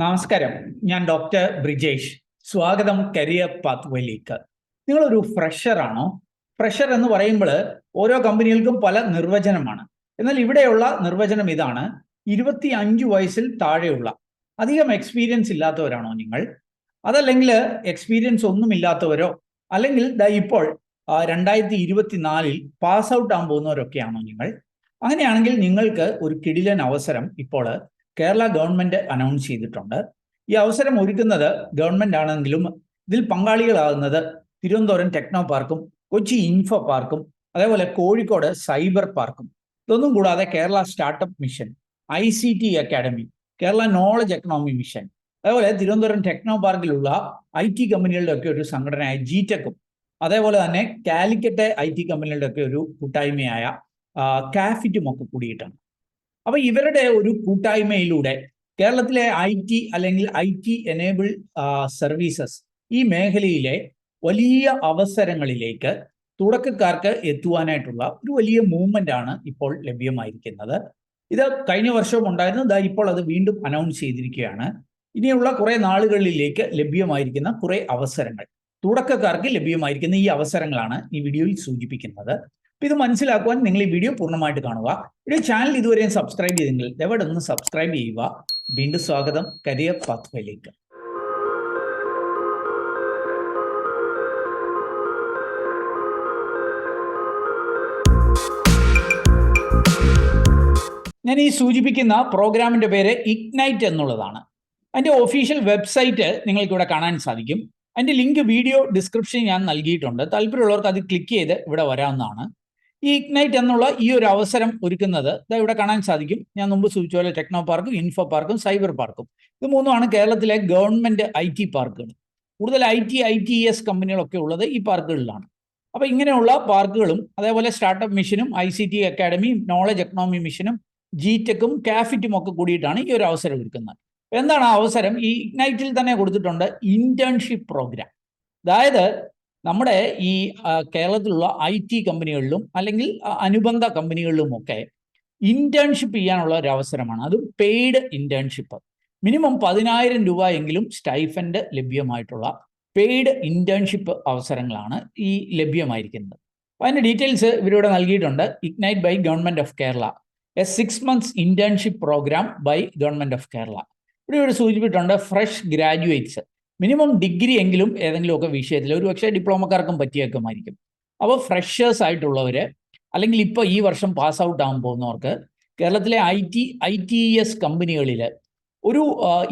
നമസ്കാരം. ഞാൻ ഡോക്ടർ ബ്രിജേഷ്. സ്വാഗതം കരിയർ പാത്വേയിലേക്ക്. നിങ്ങളൊരു ഫ്രഷർ ആണോ? ഫ്രഷർ എന്ന് പറയുമ്പോൾ ഓരോ കമ്പനികൾക്കും പല നിർവചനമാണ്. എന്നാൽ ഇവിടെയുള്ള നിർവചനം ഇതാണ്: 25 വയസ്സിൽ താഴെയുള്ള, അധികം എക്സ്പീരിയൻസ് ഇല്ലാത്തവരാണോ നിങ്ങൾ? അതല്ലെങ്കിൽ എക്സ്പീരിയൻസ് ഒന്നുമില്ലാത്തവരോ, അല്ലെങ്കിൽ ഇപ്പോൾ 2024 പാസ് ഔട്ട് ആകാൻ പോകുന്നവരൊക്കെയാണോ നിങ്ങൾ? അങ്ങനെയാണെങ്കിൽ നിങ്ങൾക്ക് ഒരു കിടിലൻ അവസരം ഇപ്പോൾ കേരള ഗവൺമെന്റ് അനൗൺസ് ചെയ്തിട്ടുണ്ട്. ഈ അവസരം ഒരുക്കുന്നത് ഗവൺമെന്റ് ആണെങ്കിലും ഇതിൽ പങ്കാളികളാകുന്നത് തിരുവനന്തപുരം ടെക്നോ പാർക്കും കൊച്ചി ഇൻഫോ പാർക്കും അതേപോലെ കോഴിക്കോട് സൈബർ പാർക്കും, ഇതൊന്നും കൂടാതെ Kerala startup mission, ICT academy, Kerala knowledge economy mission, അതേപോലെ തിരുവനന്തപുരം ടെക്നോ പാർക്കിലുള്ള IT കമ്പനികളുടെ ഒക്കെ ഒരു സംഘടനയായ GTECും, അതേപോലെ തന്നെ കാലിക്കറ്റ് IT കമ്പനികളുടെ ഒക്കെ ഒരു കൂട്ടായ്മയായ കാഫിറ്റും ഒക്കെ കൂടിയിട്ടാണ്. അപ്പൊ ഇവരുടെ ഒരു കൂട്ടായ്മയിലൂടെ കേരളത്തിലെ IT അല്ലെങ്കിൽ IT എനേബിൾ സർവീസസ് ഈ മേഖലയിലെ വലിയ അവസരങ്ങളിലേക്ക് തുടക്കക്കാർക്ക് എത്തുവാനായിട്ടുള്ള ഒരു വലിയ മൂവ്മെന്റ് ആണ് ഇപ്പോൾ ലഭ്യമായിരിക്കുന്നത്. ഇത് കഴിഞ്ഞ വർഷവും ഉണ്ടായിരുന്നു, ഇപ്പോൾ അത് വീണ്ടും അനൗൺസ് ചെയ്തിരിക്കുകയാണ്. ഇനിയുള്ള കുറെ നാളുകളിലേക്ക് ലഭ്യമായിരിക്കുന്ന കുറെ അവസരങ്ങൾ, തുടക്കക്കാർക്ക് ലഭ്യമായിരിക്കുന്ന ഈ അവസരങ്ങളാണ് ഈ വീഡിയോയിൽ സൂചിപ്പിക്കുന്നത്. ഇത് മനസ്സിലാക്കുവാൻ നിങ്ങൾ ഈ വീഡിയോ പൂർണ്ണമായിട്ട് കാണുക. ഈ ചാനൽ ഇതുവരെയും സബ്സ്ക്രൈബ് ചെയ്തെങ്കിൽ ദയവായിട്ട് ഒന്ന് സബ്സ്ക്രൈബ് ചെയ്യുക. വീണ്ടും സ്വാഗതം കരിയർ പാത്വേയിലേക്ക്. ഞാൻ ഈ സൂചിപ്പിക്കുന്ന പ്രോഗ്രാമിന്റെ പേര് ഇഗ്നൈറ്റ് എന്നുള്ളതാണ്. അതിന്റെ ഒഫീഷ്യൽ വെബ്സൈറ്റ് നിങ്ങൾക്ക് ഇവിടെ കാണാൻ സാധിക്കും. അതിന്റെ ലിങ്ക് വീഡിയോ ഡിസ്ക്രിപ്ഷനിൽ ഞാൻ നൽകിയിട്ടുണ്ട്. താല്പര്യമുള്ളവർക്ക് അത് ക്ലിക്ക് ചെയ്ത് ഇവിടെ വരാവുന്നതാണ്. ഈ ഇഗ്നൈറ്റ് എന്നുള്ള ഈ ഒരു അവസരം ഒരുക്കുന്നത് ഇവിടെ കാണാൻ സാധിക്കും. ഞാൻ മുമ്പ് സൂചിച്ച പോലെ ടെക്നോ പാർക്കും ഇൻഫോ പാർക്കും സൈബർ പാർക്കും, ഇത് മൂന്നുമാണ് കേരളത്തിലെ ഗവൺമെന്റ് IT പാർക്കുകൾ. കൂടുതൽ ITES കമ്പനികളൊക്കെ ഉള്ളത് ഈ പാർക്കുകളിലാണ്. അപ്പൊ ഇങ്ങനെയുള്ള പാർക്കുകളും അതേപോലെ സ്റ്റാർട്ടപ്പ് മിഷനും ICT അക്കാഡമിയും നോളജ് എക്കണോമി മിഷനും GTECും കാഫിറ്റും ഒക്കെ കൂടിയിട്ടാണ് ഈ ഒരു അവസരം ഒരുക്കുന്നത്. എന്താണ് ആ അവസരം? ഈ ഇഗ്നൈറ്റിൽ തന്നെ കൊടുത്തിട്ടുണ്ട് ഇന്റേൺഷിപ്പ് പ്രോഗ്രാം. അതായത് നമ്മുടെ ഈ കേരളത്തിലുള്ള IT കമ്പനികളിലും അല്ലെങ്കിൽ അനുബന്ധ കമ്പനികളിലുമൊക്കെ ഇന്റേൺഷിപ്പ് ചെയ്യാനുള്ള ഒരു അവസരമാണ്. അത് പെയ്ഡ് ഇന്റേൺഷിപ്പ്. മിനിമം 10,000 രൂപ എങ്കിലും സ്റ്റൈഫൻഡ് ലഭ്യമായിട്ടുള്ള പെയ്ഡ് ഇന്റേൺഷിപ്പ് അവസരങ്ങളാണ് ഈ ലഭ്യമായിരിക്കുന്നത്. അപ്പോൾ അതിൻ്റെ ഡീറ്റെയിൽസ് ഇവരിവിടെ നൽകിയിട്ടുണ്ട്. Ignite by government of Kerala, a 6 months internship program by government of Kerala. ഇവിടെ സൂചിപ്പിച്ചിട്ടുണ്ട് ഫ്രഷ് ഗ്രാജുവേറ്റ്സ്, മിനിമം ഡിഗ്രി എങ്കിലും ഏതെങ്കിലുമൊക്കെ വിഷയത്തിൽ, ഒരു പക്ഷേ ഡിപ്ലോമക്കാർക്കും പറ്റിയേക്കുമായിരിക്കും. അപ്പോൾ ഫ്രഷേഴ്സ് ആയിട്ടുള്ളവർ അല്ലെങ്കിൽ ഇപ്പോൾ ഈ വർഷം പാസ് ഔട്ട് ആകാൻ പോകുന്നവർക്ക് കേരളത്തിലെ ITES കമ്പനികളിൽ ഒരു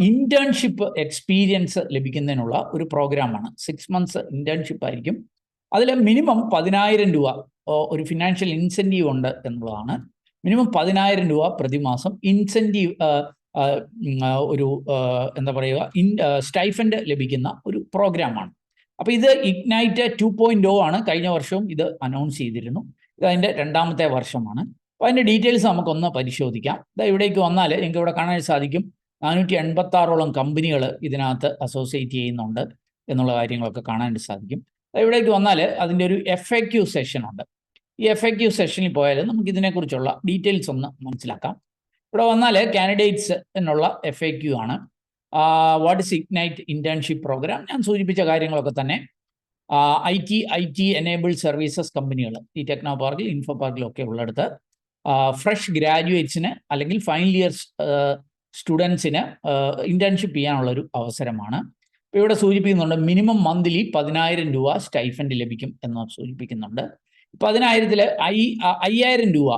ഇന്റേൺഷിപ്പ് എക്സ്പീരിയൻസ് ലഭിക്കുന്നതിനുള്ള ഒരു പ്രോഗ്രാമാണ്. 6 months ഇന്റേൺഷിപ്പ് ആയിരിക്കും. അതിൽ മിനിമം 10,000 രൂപ ഒരു ഫിനാൻഷ്യൽ ഇൻസെൻറ്റീവ് ഉണ്ട് എന്നുള്ളതാണ്. മിനിമം 10,000 രൂപ പ്രതിമാസം ഇൻസെൻറ്റീവ്, ഒരു എന്താ പറയുക, സ്റ്റൈഫൻഡ് ലഭിക്കുന്ന ഒരു പ്രോഗ്രാമാണ്. അപ്പോൾ ഇത് ഇഗ്നൈറ്റ് 2.0 ആണ്. കഴിഞ്ഞ വർഷവും ഇത് അനൗൺസ് ചെയ്തിരുന്നു. ഇത് അതിൻ്റെ 2ാമത്തെ വർഷമാണ്. അപ്പോൾ അതിൻ്റെ ഡീറ്റെയിൽസ് നമുക്കൊന്ന് പരിശോധിക്കാം. ഇവിടേക്ക് വന്നാൽ നിങ്ങൾക്ക് ഇവിടെ കാണാൻ സാധിക്കും 486ഓളം കമ്പനികൾ ഇതിനകത്ത് അസോസിയേറ്റ് ചെയ്യുന്നുണ്ട് എന്നുള്ള കാര്യങ്ങളൊക്കെ കാണാൻ സാധിക്കും. ഇവിടേക്ക് വന്നാൽ അതിൻ്റെ ഒരു FAQ സെഷൻ ഉണ്ട്. ഈ FAQ സെഷനിൽ പോയാൽ നമുക്ക് ഇതിനെക്കുറിച്ചുള്ള ഡീറ്റെയിൽസ് ഒന്ന് മനസ്സിലാക്കാം. ഇവിടെ വന്നാൽ കാൻഡിഡേറ്റ്സ് എന്നുള്ള FAQ ആണ്. What is ignite internship program? ഞാൻ സൂചിപ്പിച്ച കാര്യങ്ങളൊക്കെ തന്നെ IT എനേബിൾ സർവീസസ് കമ്പനികൾ ഈ ടെക്നോ പാർക്കിൽ ഇൻഫോ പാർക്കിലൊക്കെ ഉള്ളിടത്ത് ഫ്രഷ് ഗ്രാജുവേറ്റ്സിന് അല്ലെങ്കിൽ ഫൈനൽ ഇയർ സ്റ്റുഡൻസിന് ഇന്റേൺഷിപ്പ് ചെയ്യാനുള്ളൊരു അവസരമാണ്. ഇപ്പോൾ ഇവിടെ സൂചിപ്പിക്കുന്നുണ്ട് മിനിമം മന്ത്ലി 10,000 രൂപ സ്റ്റൈഫൻഡ് ലഭിക്കും എന്ന് സൂചിപ്പിക്കുന്നുണ്ട്. 10,000-ൽ 5,000 രൂപ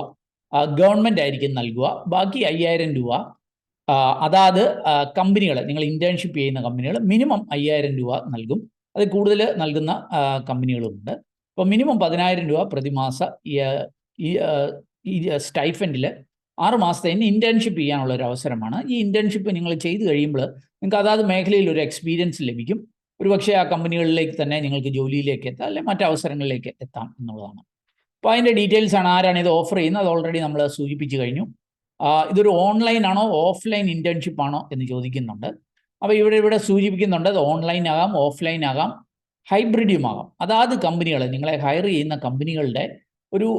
ഗവൺമെന്റ് ആയിരിക്കും നൽകുക. ബാക്കി 5,000 രൂപ അതാത് കമ്പനികൾ, നിങ്ങൾ ഇന്റേൺഷിപ്പ് ചെയ്യുന്ന കമ്പനികൾ മിനിമം 5,000 രൂപ നൽകും. അത് കൂടുതൽ നൽകുന്ന കമ്പനികളുമുണ്ട്. അപ്പോൾ മിനിമം 10,000 രൂപ പ്രതിമാസ ഈ സ്റ്റൈഫൻഡിൽ 6 മാസത്തെ ഇന്റേൺഷിപ്പ് ചെയ്യാനുള്ള ഒരു അവസരമാണ്. ഈ ഇന്റേൺഷിപ്പ് നിങ്ങൾ ചെയ്ത് കഴിയുമ്പോൾ നിങ്ങൾക്ക് അതാത് മേഖലയിൽ ഒരു എക്സ്പീരിയൻസ് ലഭിക്കും. ഒരുപക്ഷെ ആ കമ്പനികളിലേക്ക് തന്നെ നിങ്ങൾക്ക് ജോലിയിലേക്ക് എത്താം, അല്ലെങ്കിൽ മറ്റ് അവസരങ്ങളിലേക്ക് എത്താം എന്നുള്ളതാണ്. അപ്പോൾ അതിൻ്റെ ഡീറ്റെയിൽസ് ആണ്. ആരാണ് ഇത് ഓഫർ ചെയ്യുന്നത്? അത് ഓൾറെഡി നമ്മൾ സൂചിപ്പിച്ചു കഴിഞ്ഞു. ഇതൊരു ഓൺലൈൻ ആണോ ഓഫ്ലൈൻ ഇന്റേൺഷിപ്പ് ആണോ എന്ന് ചോദിക്കുന്നുണ്ട്. അപ്പോൾ ഇവിടെ സൂചിപ്പിക്കുന്നുണ്ട് അത് ഓൺലൈൻ ആകാം, ഓഫ്ലൈൻ ആകാം, ഹൈബ്രിഡും ആകാം. അതാത് കമ്പനികൾ, നിങ്ങളെ ഹയർ ചെയ്യുന്ന കമ്പനികളുടെ ഒരു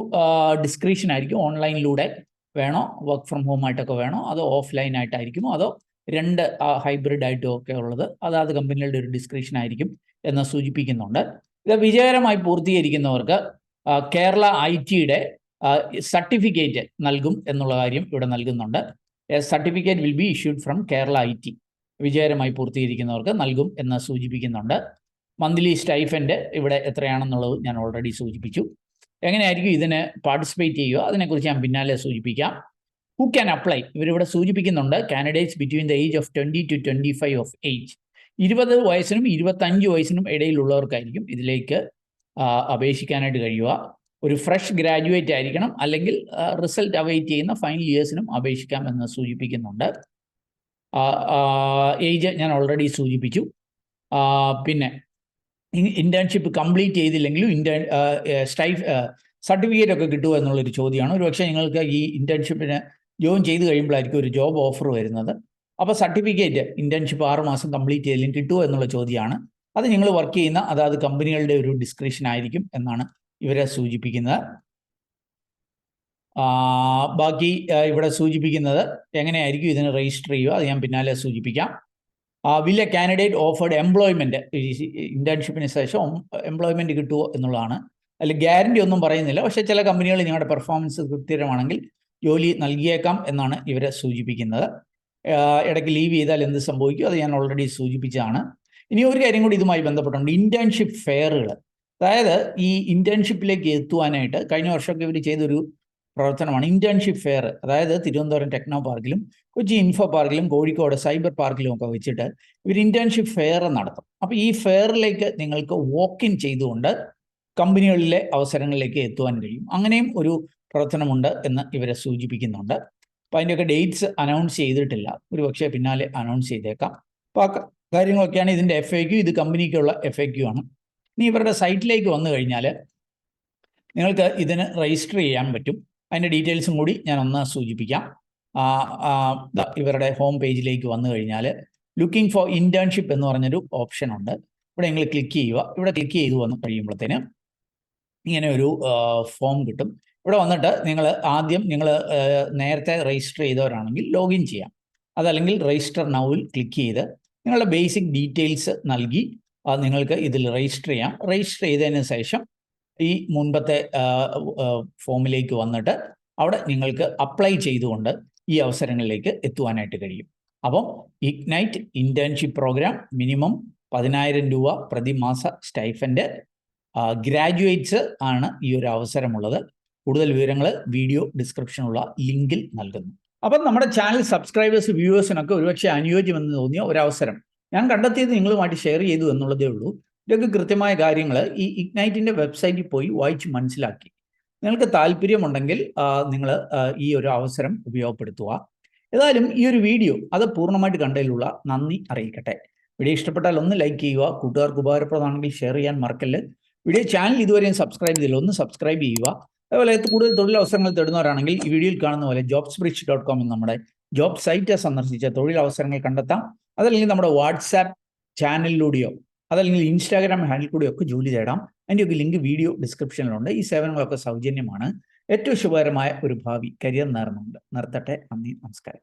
ഡിസ്ക്രിപ്ഷൻ ആയിരിക്കും. ഓൺലൈനിലൂടെ വേണോ, വർക്ക് ഫ്രം ഹോം ആയിട്ടൊക്കെ വേണോ, അതോ ഓഫ്ലൈൻ ആയിട്ടായിരിക്കുമോ, അതോ 2 ഹൈബ്രിഡ് ആയിട്ടും ഒക്കെ ഉള്ളത് അതാത് കമ്പനികളുടെ ഒരു ഡിസ്ക്രിപ്ഷൻ ആയിരിക്കും എന്ന് സൂചിപ്പിക്കുന്നുണ്ട്. ഇത് വിജയകരമായി പൂർത്തീകരിക്കുന്നവർക്ക് കേരള IT-യുടെ സർട്ടിഫിക്കറ്റ് നൽകും എന്നുള്ള കാര്യം ഇവിടെ നൽകുന്നുണ്ട്. Certificate will be issued from Kerala IT. വിജയകരമായി പൂർത്തീകരിക്കുന്നവർക്ക് നൽകും എന്ന് സൂചിപ്പിക്കുന്നുണ്ട്. മന്ത്ലി സ്റ്റൈഫൻഡ് ഇവിടെ എത്രയാണെന്നുള്ളത് ഞാൻ ഓൾറെഡി സൂചിപ്പിച്ചു. എങ്ങനെയായിരിക്കും ഇതിന് പാർട്ടിസിപ്പേറ്റ് ചെയ്യുക അതിനെക്കുറിച്ച് ഞാൻ പിന്നാലെ സൂചിപ്പിക്കാം. ഹു ക്യാൻ അപ്ലൈ ഇവരിവിടെ സൂചിപ്പിക്കുന്നുണ്ട്. Candidates between the age of 20 to 25 of age. 20 വയസ്സിനും 25 വയസ്സിനും ഇടയിലുള്ളവർക്കായിരിക്കും ഇതിലേക്ക് അപേക്ഷിക്കാനായിട്ട് കഴിയുക. ഒരു ഫ്രഷ് ഗ്രാജുവേറ്റ് ആയിരിക്കണം, അല്ലെങ്കിൽ റിസൾട്ട് അവൈറ്റ് ചെയ്യുന്ന ഫൈനൽ ഇയേഴ്സിനും അപേക്ഷിക്കാം എന്ന് സൂചിപ്പിക്കുന്നുണ്ട്. ഏജ് ഞാൻ ഓൾറെഡി സൂചിപ്പിച്ചു. പിന്നെ ഇന്റേൺഷിപ്പ് കംപ്ലീറ്റ് ചെയ്തില്ലെങ്കിലും സർട്ടിഫിക്കറ്റ് ഒക്കെ കിട്ടുമോ എന്നുള്ളൊരു ചോദ്യമാണ്. ഒരുപക്ഷെ നിങ്ങൾക്ക് ഈ ഇന്റേൺഷിപ്പിന് ജോയിൻ ചെയ്ത് കഴിയുമ്പോഴായിരിക്കും ഒരു ജോബ് ഓഫർ വരുന്നത്. അപ്പോൾ സർട്ടിഫിക്കറ്റ് ഇന്റേൺഷിപ്പ് 6 മാസം കംപ്ലീറ്റ് ചെയ്തില്ലെങ്കിൽ കിട്ടുമോ എന്നുള്ള ചോദ്യമാണ്. അത് നിങ്ങൾ വർക്ക് ചെയ്യുന്ന അതാത് കമ്പനികളുടെ ഒരു ഡിസ്ക്രിപ്ഷൻ ആയിരിക്കും എന്നാണ് ഇവരെ സൂചിപ്പിക്കുന്നത്. ബാക്കി ഇവിടെ സൂചിപ്പിക്കുന്നത് എങ്ങനെയായിരിക്കും ഇതിന് രജിസ്റ്റർ ചെയ്യുക അത് ഞാൻ പിന്നാലെ സൂചിപ്പിക്കാം. Will a candidate offered employment, ഇന്റേൺഷിപ്പിന് ശേഷം എംപ്ലോയ്മെൻറ്റ് കിട്ടുമോ എന്നുള്ളതാണ്. അതിൽ ഗ്യാരണ്ടി ഒന്നും പറയുന്നില്ല, പക്ഷേ ചില കമ്പനികൾ നിങ്ങളുടെ പെർഫോമൻസ് കൃത്യമാണെങ്കിൽ ജോലി നൽകിയേക്കാം എന്നാണ് ഇവരെ സൂചിപ്പിക്കുന്നത്. ഇടയ്ക്ക് ലീവ് ചെയ്താൽ എന്ത് സംഭവിക്കും അത് ഞാൻ ഓൾറെഡി സൂചിപ്പിച്ചതാണ്. ഇനി ഒരു കാര്യം കൂടി ഇതുമായി ബന്ധപ്പെട്ടുണ്ട്. ഇന്റേൺഷിപ്പ് ഫെയറുകൾ, അതായത് ഈ ഇന്റേൺഷിപ്പിലേക്ക് എത്തുവാനായിട്ട് കഴിഞ്ഞ വർഷമൊക്കെ ഇവർ ചെയ്തൊരു പ്രവർത്തനമാണ് ഇന്റേൺഷിപ്പ് ഫെയർ. അതായത് തിരുവനന്തപുരം ടെക്നോ പാർക്കിലും കൊച്ചി ഇൻഫോ പാർക്കിലും കോഴിക്കോട് സൈബർ പാർക്കിലും ഒക്കെ വെച്ചിട്ട് ഇവർ ഇന്റേൺഷിപ്പ് ഫെയർ നടത്തും. അപ്പോൾ ഈ ഫെയറിലേക്ക് നിങ്ങൾക്ക് വോക്ക് ഇൻ ചെയ്തുകൊണ്ട് കമ്പനികളിലെ അവസരങ്ങളിലേക്ക് എത്തുവാൻ കഴിയും. അങ്ങനെയും ഒരു പ്രവർത്തനമുണ്ട് എന്ന് ഇവരെ സൂചിപ്പിക്കുന്നുണ്ട്. അപ്പോൾ അതിൻ്റെയൊക്കെ ഡേറ്റ്സ് അനൗൺസ് ചെയ്തിട്ടില്ല, ഒരു പക്ഷേ പിന്നാലെ അനൗൺസ് ചെയ്തേക്കാം. അപ്പോൾ ആ കാര്യങ്ങളൊക്കെയാണ് ഇതിൻ്റെ FAQ. ഇത് കമ്പനിക്കുള്ള FAQ ആണ്. ഇനി ഇവരുടെ സൈറ്റിലേക്ക് വന്നു കഴിഞ്ഞാൽ നിങ്ങൾക്ക് ഇതിന് രജിസ്റ്റർ ചെയ്യാൻ പറ്റും. അതിൻ്റെ ഡീറ്റെയിൽസും കൂടി ഞാൻ ഒന്ന് സൂചിപ്പിക്കാം. ഇവരുടെ ഹോം പേജിലേക്ക് വന്നു കഴിഞ്ഞാൽ ലുക്കിംഗ് ഫോർ ഇന്റേൺഷിപ്പ് എന്ന് പറഞ്ഞൊരു ഓപ്ഷൻ ഉണ്ട്. ഇവിടെ നിങ്ങൾ ക്ലിക്ക് ചെയ്യുക. ഇവിടെ ക്ലിക്ക് ചെയ്ത് വന്ന് കഴിയുമ്പോഴത്തേന് ഇങ്ങനെ ഒരു ഫോം കിട്ടും. ഇവിടെ വന്നിട്ട് നിങ്ങൾ നേരത്തെ രജിസ്റ്റർ ചെയ്തവരാണെങ്കിൽ ലോഗിൻ ചെയ്യാം. അതല്ലെങ്കിൽ രജിസ്റ്റർ നൗവിൽ ക്ലിക്ക് ചെയ്ത് നിങ്ങളുടെ ബേസിക് ഡീറ്റെയിൽസ് നൽകി നിങ്ങൾക്ക് ഇതിൽ രജിസ്റ്റർ ചെയ്യാം. രജിസ്റ്റർ ചെയ്തതിന് ശേഷം ഈ മുൻപത്തെ ഫോമിലേക്ക് വന്നിട്ട് അവിടെ നിങ്ങൾക്ക് അപ്ലൈ ചെയ്തുകൊണ്ട് ഈ അവസരങ്ങളിലേക്ക് എത്തുവാനായിട്ട് കഴിയും. അപ്പം ഇഗ്നൈറ്റ് ഇന്റേൺഷിപ്പ് പ്രോഗ്രാം മിനിമം 10,000 രൂപ പ്രതിമാസ സ്റ്റൈഫൻഡ്. ഗ്രാജുവേറ്റ്സ് ആണ് ഈ ഒരു അവസരമുള്ളത്. കൂടുതൽ വിവരങ്ങൾ വീഡിയോ ഡിസ്ക്രിപ്ഷനുള്ള ലിങ്കിൽ നൽകുന്നു. അപ്പം നമ്മുടെ ചാനൽ സബ്സ്ക്രൈബേഴ്സ് വ്യൂവേഴ്സിനൊക്കെ ഒരുപക്ഷെ അനുയോജ്യമെന്ന് തോന്നിയ ഒരവസരം ഞാൻ കണ്ടെത്തിയത് നിങ്ങളുമായിട്ട് ഷെയർ ചെയ്തു എന്നുള്ളതേ ഉള്ളൂ. ഇതൊക്കെ കൃത്യമായ കാര്യങ്ങൾ ഈ ഇഗ്നൈറ്റിൻ്റെ വെബ്സൈറ്റിൽ പോയി വായിച്ച് മനസ്സിലാക്കി. നിങ്ങൾക്ക് താല്പര്യമുണ്ടെങ്കിൽ നിങ്ങൾ ഈ ഒരു അവസരം ഉപയോഗപ്പെടുത്തുക. ഏതായാലും ഈ ഒരു വീഡിയോ അത് പൂർണ്ണമായിട്ട് കണ്ടതിലുള്ള നന്ദി അറിയിക്കട്ടെ. വീഡിയോ ഇഷ്ടപ്പെട്ടാൽ ഒന്ന് ലൈക്ക് ചെയ്യുക. കൂട്ടുകാർക്ക് ഉപകാരപ്രദമാണെങ്കിൽ ഷെയർ ചെയ്യാൻ മറക്കല്ല്. വീഡിയോ ചാനൽ ഇതുവരെയും സബ്സ്ക്രൈബ് ചെയ്തില്ല, ഒന്ന് സബ്സ്ക്രൈബ് ചെയ്യുക. അതുപോലെ കൂടുതൽ തൊഴിലവസരങ്ങൾ തേടുന്നവരാണെങ്കിൽ ഈ വീഡിയോയിൽ കാണുന്ന പോലെ jobsbridge.com എന്ന നമ്മുടെ ജോബ് സൈറ്റ് സന്ദർശിച്ച തൊഴിലവസരങ്ങൾ കണ്ടെത്താം. അതല്ലെങ്കിൽ നമ്മുടെ വാട്സാപ്പ് ചാനലിലൂടെയോ അതല്ലെങ്കിൽ ഇൻസ്റ്റാഗ്രാം ഹാൻഡിൽ കൂടെയോ ഒക്കെ ജോലി തേടാം. അതിൻ്റെയൊക്കെ ലിങ്ക് വീഡിയോ ഡിസ്ക്രിപ്ഷനിലുണ്ട്. ഈ സേവനങ്ങളൊക്കെ സൗജന്യമാണ്. ഏറ്റവും ശുഭകരമായ ഒരു ഭാവി കരിയർ നേർന്നുണ്ട്. നിർത്തട്ടെ. നന്ദി, നമസ്കാരം.